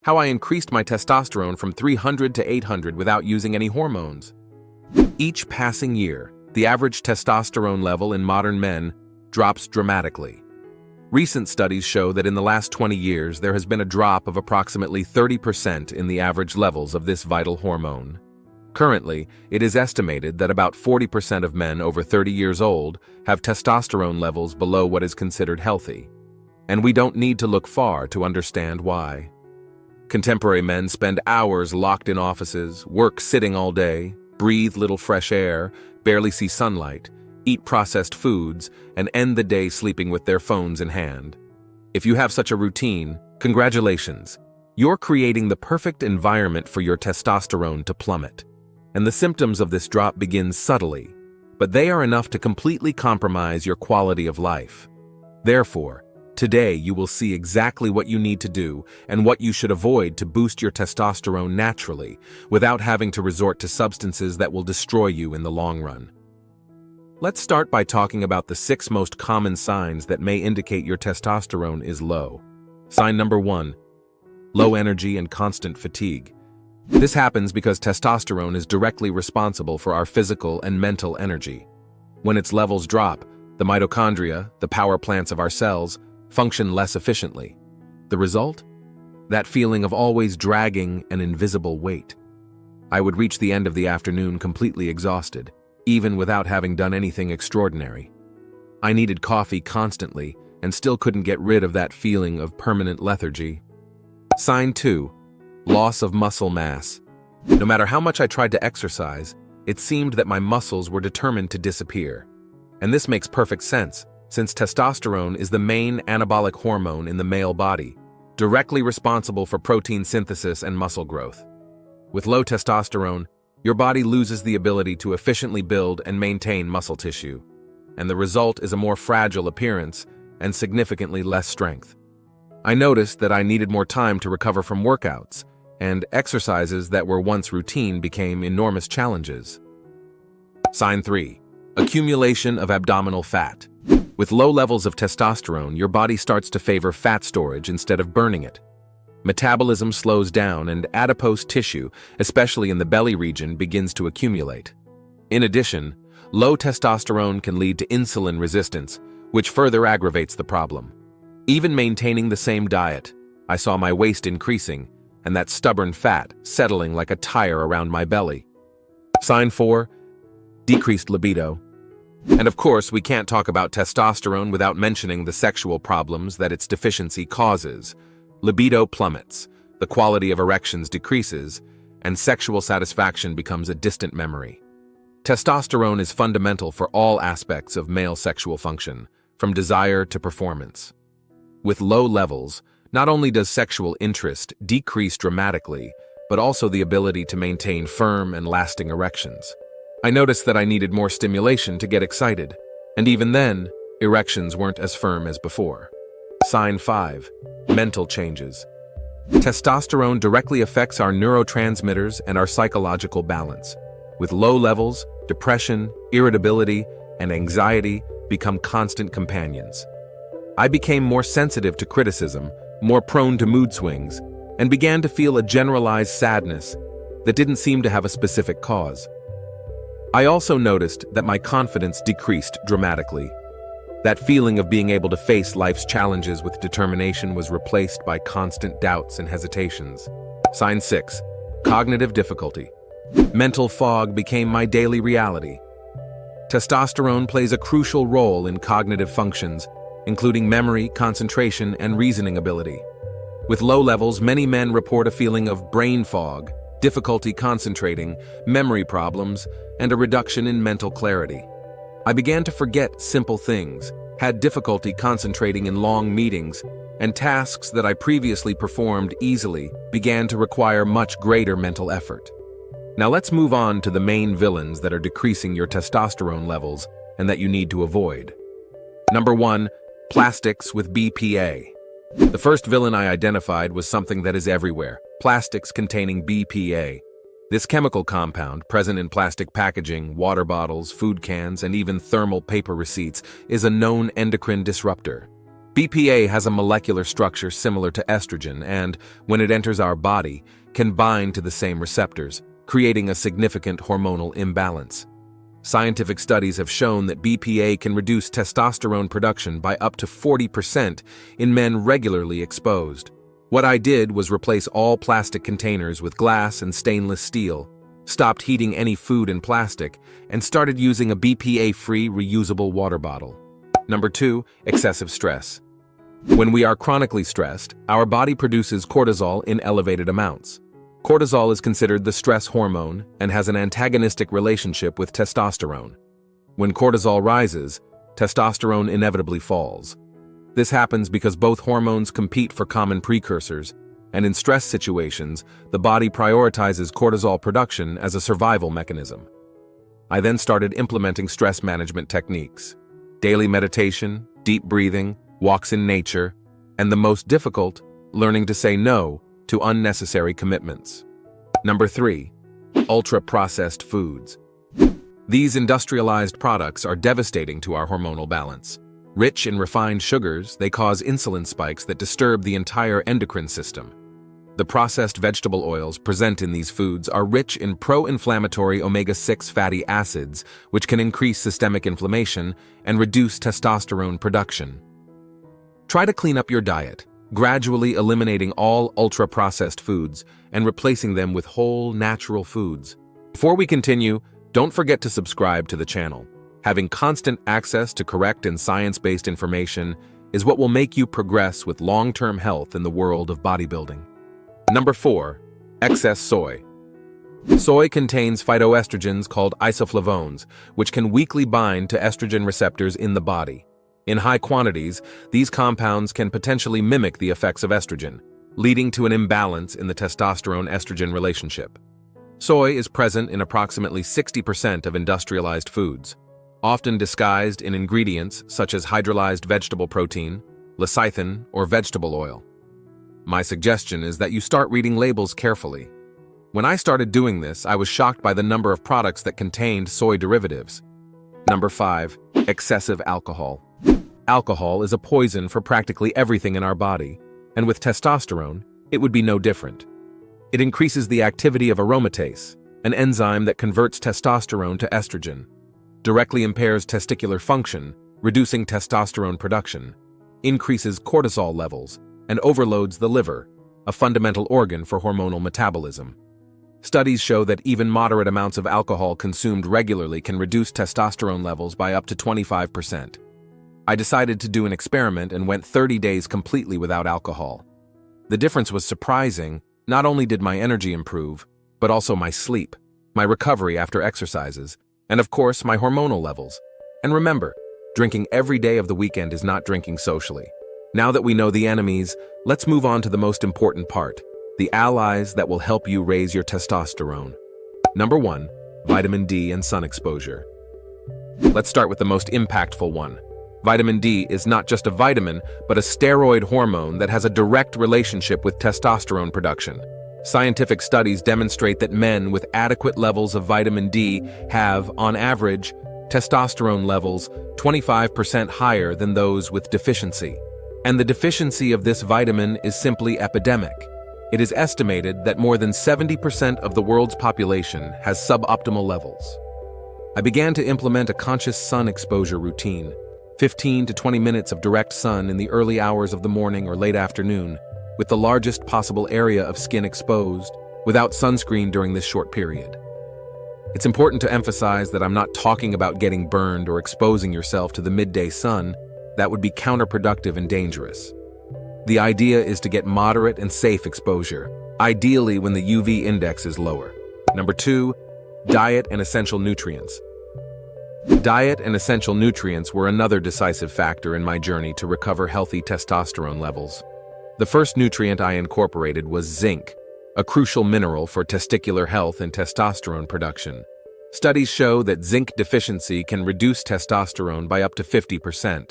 How I increased my testosterone from 300 to 800 without using any hormones. Each passing year, the average testosterone level in modern men drops dramatically. Recent studies show that in the last 20 years there has been a drop of approximately 30% in the average levels of this vital hormone. Currently, it is estimated that about 40% of men over 30 years old have testosterone levels below what is considered healthy. And we don't need to look far to understand why. Contemporary men spend hours locked in offices, work sitting all day, breathe little fresh air, barely see sunlight, eat processed foods, and end the day sleeping with their phones in hand. If you have such a routine, congratulations. You're creating the perfect environment for your testosterone to plummet. And the symptoms of this drop begin subtly, but they are enough to completely compromise your quality of life. Therefore, today you will see exactly what you need to do and what you should avoid to boost your testosterone naturally, without having to resort to substances that will destroy you in the long run. Let's start by talking about the 6 most common signs that may indicate your testosterone is low. Sign number 1: low energy and constant fatigue. This happens because testosterone is directly responsible for our physical and mental energy. When its levels drop, the mitochondria, the power plants of our cells, function less efficiently. The result? That feeling of always dragging an invisible weight. I would reach the end of the afternoon completely exhausted, even without having done anything extraordinary. I needed coffee constantly and still couldn't get rid of that feeling of permanent lethargy. Sign 2: loss of muscle mass. No matter how much I tried to exercise, it seemed that my muscles were determined to disappear. And this makes perfect sense, since testosterone is the main anabolic hormone in the male body, directly responsible for protein synthesis and muscle growth. With low testosterone, your body loses the ability to efficiently build and maintain muscle tissue, and the result is a more fragile appearance and significantly less strength. I noticed that I needed more time to recover from workouts, and exercises that were once routine became enormous challenges. Sign 3: accumulation of abdominal fat. With low levels of testosterone, your body starts to favor fat storage instead of burning it. Metabolism slows down and adipose tissue, especially in the belly region, begins to accumulate. In addition, low testosterone can lead to insulin resistance, which further aggravates the problem. Even maintaining the same diet, I saw my waist increasing and that stubborn fat settling like a tire around my belly. Sign 4: decreased libido. And of course, we can't talk about testosterone without mentioning the sexual problems that its deficiency causes. Libido plummets, the quality of erections decreases, and sexual satisfaction becomes a distant memory. Testosterone is fundamental for all aspects of male sexual function, from desire to performance. With low levels, not only does sexual interest decrease dramatically, but also the ability to maintain firm and lasting erections. I noticed that I needed more stimulation to get excited, and even then, erections weren't as firm as before. Sign 5: mental changes. Testosterone directly affects our neurotransmitters and our psychological balance. With low levels, depression, irritability, and anxiety become constant companions. I became more sensitive to criticism, more prone to mood swings, and began to feel a generalized sadness that didn't seem to have a specific cause. I also noticed that my confidence decreased dramatically. That feeling of being able to face life's challenges with determination was replaced by constant doubts and hesitations. Sign 6: cognitive difficulty. Mental fog became my daily reality. Testosterone plays a crucial role in cognitive functions, including memory, concentration, and reasoning ability. With low levels, many men report a feeling of brain fog, difficulty concentrating, memory problems, and a reduction in mental clarity. I began to forget simple things, had difficulty concentrating in long meetings, and tasks that I previously performed easily began to require much greater mental effort. Now let's move on to the main villains that are decreasing your testosterone levels and that you need to avoid. Number 1: plastics with BPA. The first villain I identified was something that is everywhere: plastics containing BPA. This chemical compound, present in plastic packaging, water bottles, food cans, and even thermal paper receipts, is a known endocrine disruptor. BPA has a molecular structure similar to estrogen and, when it enters our body, can bind to the same receptors, creating a significant hormonal imbalance. Scientific studies have shown that BPA can reduce testosterone production by up to 40% in men regularly exposed. What I did was replace all plastic containers with glass and stainless steel, stopped heating any food in plastic, and started using a BPA-free reusable water bottle. Number 2, excessive stress. When we are chronically stressed, our body produces cortisol in elevated amounts. Cortisol is considered the stress hormone and has an antagonistic relationship with testosterone. When cortisol rises, testosterone inevitably falls. This happens because both hormones compete for common precursors, and in stress situations, the body prioritizes cortisol production as a survival mechanism. I then started implementing stress management techniques: daily meditation, deep breathing, walks in nature, and the most difficult, learning to say no to unnecessary commitments. Number 3, ultra-processed foods. These industrialized products are devastating to our hormonal balance. Rich in refined sugars, they cause insulin spikes that disturb the entire endocrine system. The processed vegetable oils present in these foods are rich in pro-inflammatory omega-6 fatty acids, which can increase systemic inflammation and reduce testosterone production. Try to clean up your diet, gradually eliminating all ultra-processed foods and replacing them with whole, natural foods. Before we continue, don't forget to subscribe to the channel. Having constant access to correct and science-based information is what will make you progress with long-term health in the world of bodybuilding. Number 4, excess soy. Soy contains phytoestrogens called isoflavones, which can weakly bind to estrogen receptors in the body. In high quantities, these compounds can potentially mimic the effects of estrogen, leading to an imbalance in the testosterone-estrogen relationship. Soy is present in approximately 60% of industrialized foods, often disguised in ingredients such as hydrolyzed vegetable protein, lecithin, or vegetable oil. My suggestion is that you start reading labels carefully. When I started doing this, I was shocked by the number of products that contained soy derivatives. Number 5, excessive alcohol. Alcohol is a poison for practically everything in our body, and with testosterone, it would be no different. It increases the activity of aromatase, an enzyme that converts testosterone to estrogen, directly impairs testicular function, reducing testosterone production, increases cortisol levels, and overloads the liver, a fundamental organ for hormonal metabolism. Studies show that even moderate amounts of alcohol consumed regularly can reduce testosterone levels by up to 25%. I decided to do an experiment and went 30 days completely without alcohol. The difference was surprising. Not only did my energy improve, but also my sleep, my recovery after exercises, and of course my hormonal levels. And remember, drinking every day of the weekend is not drinking socially. Now that we know the enemies, let's move on to the most important part, the allies that will help you raise your testosterone. Number 1, vitamin D and sun exposure. Let's start with the most impactful one. Vitamin D is not just a vitamin, but a steroid hormone that has a direct relationship with testosterone production. Scientific studies demonstrate that men with adequate levels of vitamin D have, on average, testosterone levels 25% higher than those with deficiency. And the deficiency of this vitamin is simply epidemic. It is estimated that more than 70% of the world's population has suboptimal levels. I began to implement a conscious sun exposure routine, 15 to 20 minutes of direct sun in the early hours of the morning or late afternoon, with the largest possible area of skin exposed, without sunscreen during this short period. It's important to emphasize that I'm not talking about getting burned or exposing yourself to the midday sun. That would be counterproductive and dangerous. The idea is to get moderate and safe exposure, ideally when the UV index is lower. Number 2, diet and essential nutrients. Diet and essential nutrients were another decisive factor in my journey to recover healthy testosterone levels. The first nutrient I incorporated was zinc, a crucial mineral for testicular health and testosterone production. Studies show that zinc deficiency can reduce testosterone by up to 50%.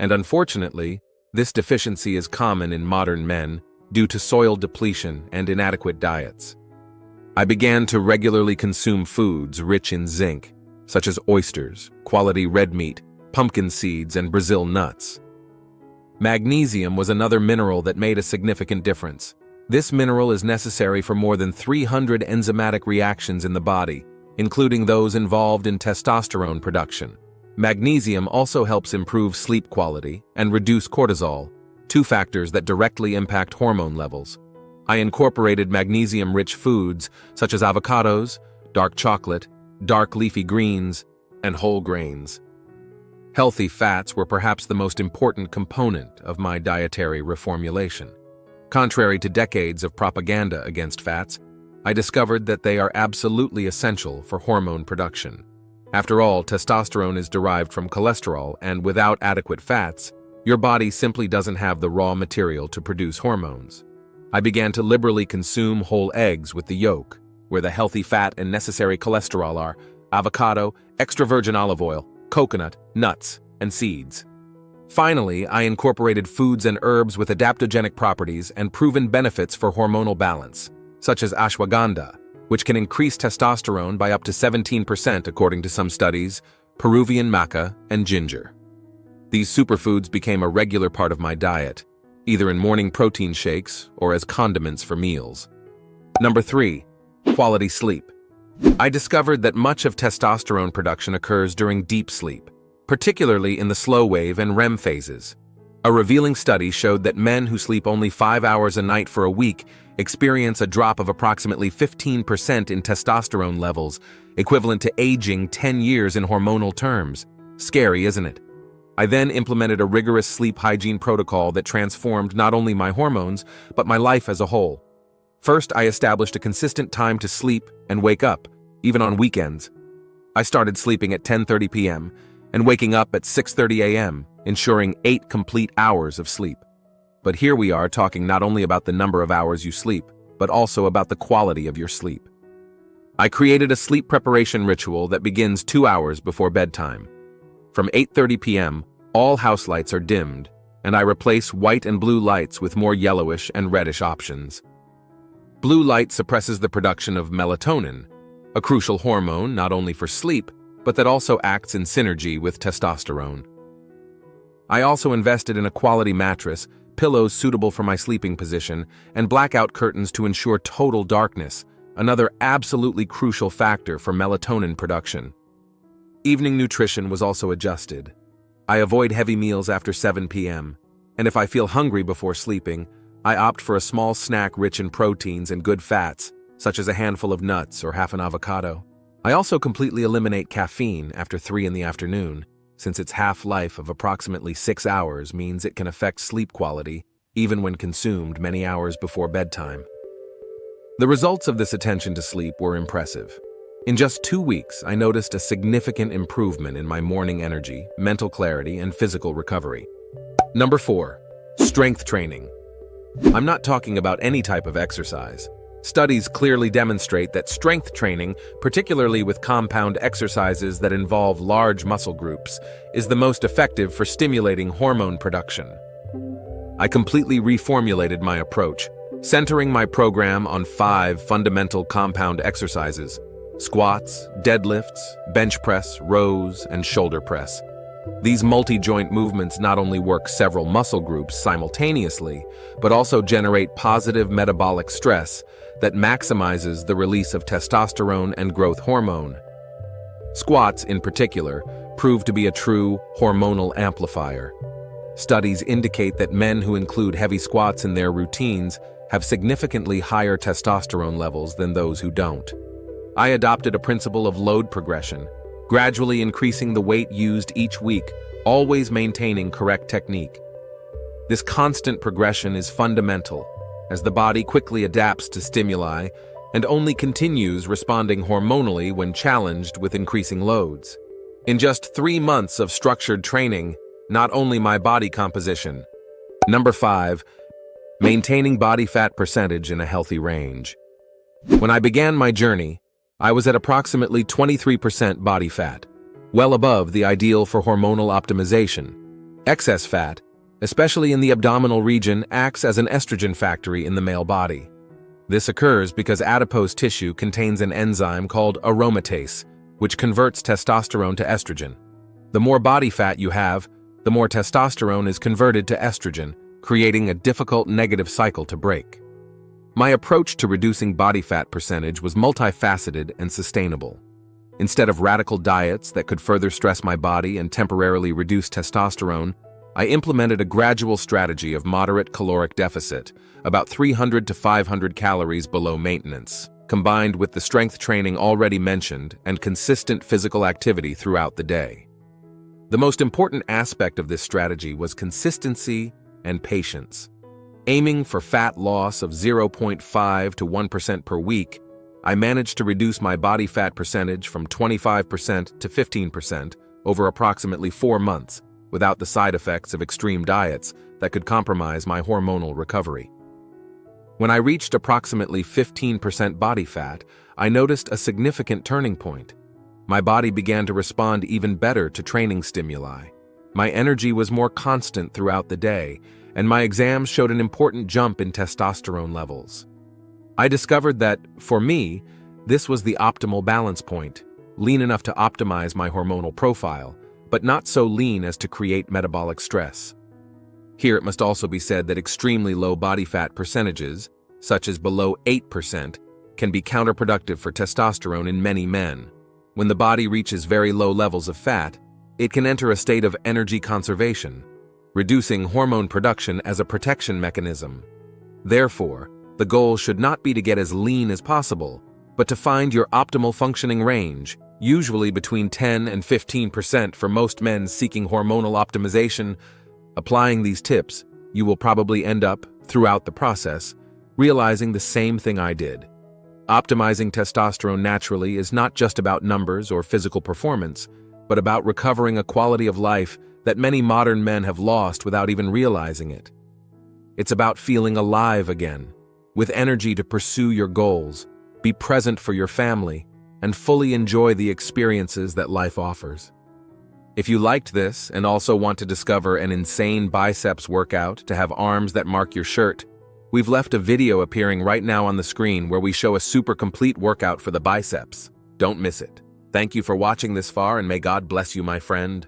And unfortunately, this deficiency is common in modern men due to soil depletion and inadequate diets. I began to regularly consume foods rich in zinc, such as oysters, quality red meat, pumpkin seeds, and Brazil nuts. Magnesium was another mineral that made a significant difference. This mineral is necessary for more than 300 enzymatic reactions in the body, including those involved in testosterone production. Magnesium also helps improve sleep quality and reduce cortisol, two factors that directly impact hormone levels. I incorporated magnesium-rich foods such as avocados, dark chocolate, dark leafy greens, and whole grains. Healthy fats were perhaps the most important component of my dietary reformulation. Contrary to decades of propaganda against fats, I discovered that they are absolutely essential for hormone production. After all, testosterone is derived from cholesterol, and without adequate fats, your body simply doesn't have the raw material to produce hormones. I began to liberally consume whole eggs with the yolk, where the healthy fat and necessary cholesterol are: avocado, extra virgin olive oil, coconut, nuts, and seeds. Finally, I incorporated foods and herbs with adaptogenic properties and proven benefits for hormonal balance, such as ashwagandha, which can increase testosterone by up to 17% according to some studies, Peruvian maca, and ginger. These superfoods became a regular part of my diet, either in morning protein shakes or as condiments for meals. Number 3. Quality sleep. I discovered that much of testosterone production occurs during deep sleep, particularly in the slow wave and REM phases. A revealing study showed that men who sleep only 5 hours a night for a week experience a drop of approximately 15% in testosterone levels, equivalent to aging 10 years in hormonal terms. Scary, isn't it? I then implemented a rigorous sleep hygiene protocol that transformed not only my hormones, but my life as a whole. First, I established a consistent time to sleep and wake up, even on weekends. I started sleeping at 10:30 p.m. and waking up at 6:30 a.m., ensuring 8 complete hours of sleep. But here we are talking not only about the number of hours you sleep, but also about the quality of your sleep. I created a sleep preparation ritual that begins 2 hours before bedtime. From 8:30 p.m., all house lights are dimmed, and I replace white and blue lights with more yellowish and reddish options. Blue light suppresses the production of melatonin, a crucial hormone not only for sleep, but that also acts in synergy with testosterone. I also invested in a quality mattress, pillows suitable for my sleeping position, and blackout curtains to ensure total darkness, another absolutely crucial factor for melatonin production. Evening nutrition was also adjusted. I avoid heavy meals after 7 p.m., and if I feel hungry before sleeping, I opt for a small snack rich in proteins and good fats, such as a handful of nuts or half an avocado. I also completely eliminate caffeine after 3 in the afternoon, since its half-life of approximately 6 hours means it can affect sleep quality, even when consumed many hours before bedtime. The results of this attention to sleep were impressive. In just 2 weeks, I noticed a significant improvement in my morning energy, mental clarity, and physical recovery. Number 4. Strength training. I'm not talking about any type of exercise. Studies clearly demonstrate that strength training, particularly with compound exercises that involve large muscle groups, is the most effective for stimulating hormone production. I completely reformulated my approach, centering my program on 5 fundamental compound exercises: squats, deadlifts, bench press, rows, and shoulder press. These multi-joint movements not only work several muscle groups simultaneously, but also generate positive metabolic stress that maximizes the release of testosterone and growth hormone. Squats, in particular, prove to be a true hormonal amplifier. Studies indicate that men who include heavy squats in their routines have significantly higher testosterone levels than those who don't. I adopted a principle of load progression, gradually increasing the weight used each week, always maintaining correct technique. This constant progression is fundamental, as the body quickly adapts to stimuli and only continues responding hormonally when challenged with increasing loads. In just 3 months of structured training, not only my body composition. Number 5. Maintaining body fat percentage in a healthy range. When I began my journey, I was at approximately 23% body fat, well above the ideal for hormonal optimization. Excess fat, especially in the abdominal region, acts as an estrogen factory in the male body. This occurs because adipose tissue contains an enzyme called aromatase, which converts testosterone to estrogen. The more body fat you have, the more testosterone is converted to estrogen, creating a difficult negative cycle to break. My approach to reducing body fat percentage was multifaceted and sustainable. Instead of radical diets that could further stress my body and temporarily reduce testosterone, I implemented a gradual strategy of moderate caloric deficit, about 300 to 500 calories below maintenance, combined with the strength training already mentioned and consistent physical activity throughout the day. The most important aspect of this strategy was consistency and patience. Aiming for fat loss of 0.5 to 1% per week, I managed to reduce my body fat percentage from 25% to 15% over approximately 4 months, without the side effects of extreme diets that could compromise my hormonal recovery. When I reached approximately 15% body fat, I noticed a significant turning point. My body began to respond even better to training stimuli. My energy was more constant throughout the day, and my exams showed an important jump in testosterone levels. I discovered that, for me, this was the optimal balance point, lean enough to optimize my hormonal profile, but not so lean as to create metabolic stress. Here it must also be said that extremely low body fat percentages, such as below 8%, can be counterproductive for testosterone in many men. When the body reaches very low levels of fat, it can enter a state of energy conservation, reducing hormone production as a protection mechanism. Therefore, the goal should not be to get as lean as possible, but to find your optimal functioning range, usually between 10 and 15% for most men seeking hormonal optimization. Applying these tips, you will probably end up, throughout the process, realizing the same thing I did. Optimizing testosterone naturally is not just about numbers or physical performance, but about recovering a quality of life that many modern men have lost without even realizing it. It's about feeling alive again, with energy to pursue your goals, be present for your family, and fully enjoy the experiences that life offers. If you liked this and also want to discover an insane biceps workout to have arms that mark your shirt, we've left a video appearing right now on the screen where we show a super complete workout for the biceps. Don't miss it. Thank you for watching this far, and may God bless you, my friend.